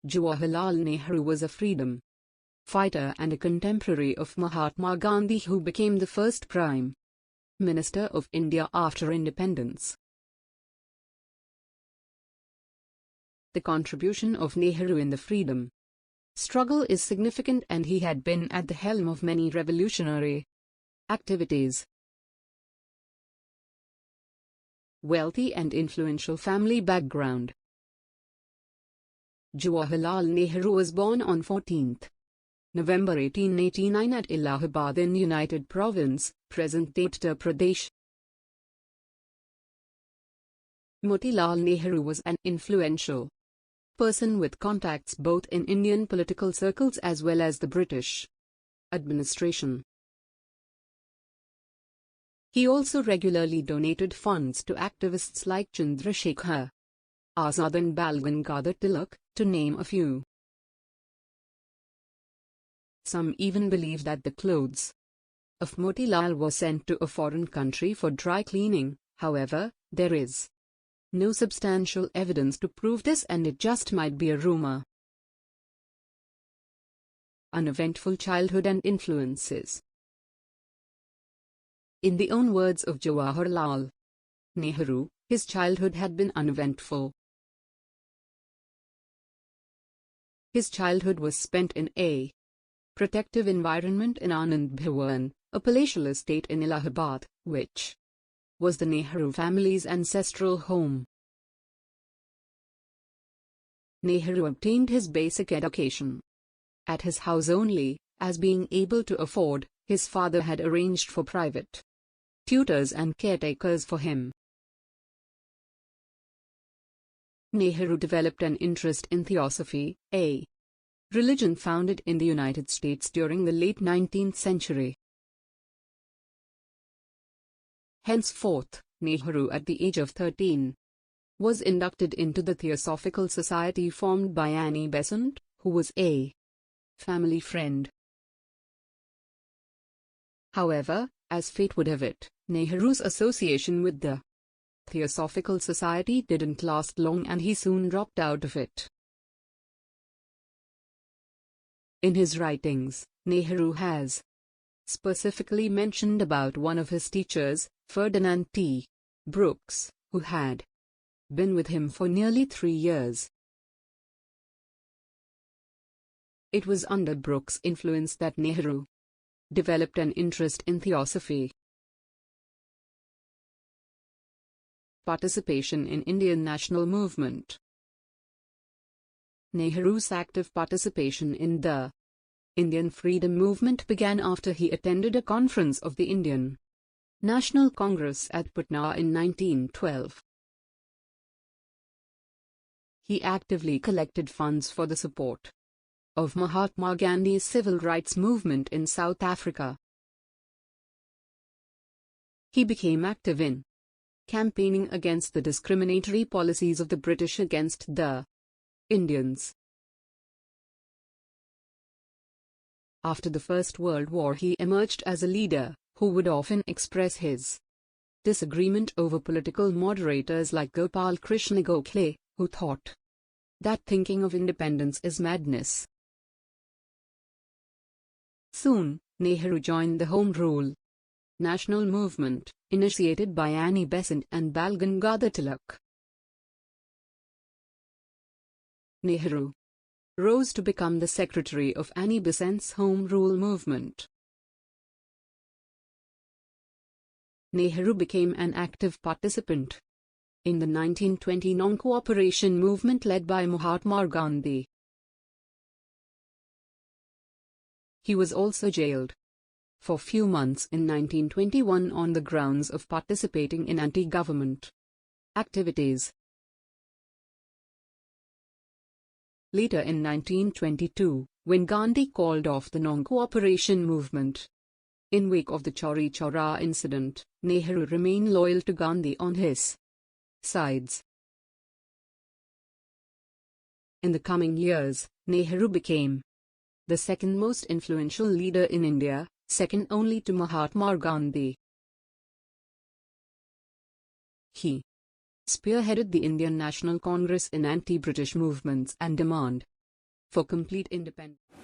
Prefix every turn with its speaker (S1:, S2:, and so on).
S1: Jawaharlal Nehru was a freedom fighter and a contemporary of Mahatma Gandhi, who became the first Prime Minister of India after independence. The contribution of Nehru in the freedom struggle is significant, and he had been at the helm of many revolutionary activities. Wealthy and influential family background. Jawaharlal Nehru was born on 14th November 1889 at Allahabad in United Province, present-day Uttar Pradesh. Motilal Nehru was an influential person with contacts both in Indian political circles as well as the British administration. He also regularly donated funds to activists like Chandrasekhar Azad and Bal Gangadhar Tilak, to name a few. Some even believe that the clothes of Motilal were sent to a foreign country for dry cleaning. However, there is no substantial evidence to prove this, and it just might be a rumor. Uneventful childhood and influences. In the own words of Jawaharlal Nehru, his childhood had been uneventful. His childhood was spent in a protective environment in Anand Bhawan, a palatial estate in Allahabad, which was the Nehru family's ancestral home. Nehru obtained his basic education at his house only, as being able to afford, his father had arranged for private tutors and caretakers for him. Nehru developed an interest in theosophy, a religion founded in the United States during the late 19th century. Henceforth, Nehru at the age of 13 was inducted into the Theosophical Society formed by Annie Besant, who was a family friend. However, as fate would have it, Nehru's association with the Theosophical Society didn't last long, and he soon dropped out of it. In his writings, Nehru has specifically mentioned about one of his teachers, Ferdinand T. Brooks, who had been with him for nearly 3 years. It was under Brooks' influence that Nehru developed an interest in theosophy. Participation in Indian national movement. Nehru's active participation in the Indian freedom movement began after he attended a conference of the Indian National Congress at Patna in 1912. He actively collected funds for the support of Mahatma Gandhi's civil rights movement in South Africa. He became active in campaigning against the discriminatory policies of the British against the Indians. After the First World War, he emerged as a leader who would often express his disagreement over political moderators like Gopal Krishna Gokhale, who thought that thinking of independence is madness. Soon, Nehru joined the Home Rule national movement, initiated by Annie Besant and Bal Gangadhar Tilak. Nehru rose to become the secretary of Annie Besant's Home Rule movement. Nehru became an active participant in the 1920 non-cooperation movement led by Mahatma Gandhi. He was also jailed for few months in 1921 on the grounds of participating in anti-government activities. Later in 1922, when Gandhi called off the non-cooperation movement in wake of the Chauri Chaura incident, Nehru remained loyal to Gandhi on his sides. In the coming years, Nehru became the second most influential leader in India, second only to Mahatma Gandhi. He spearheaded the Indian National Congress in anti-British movements and demand for complete independence.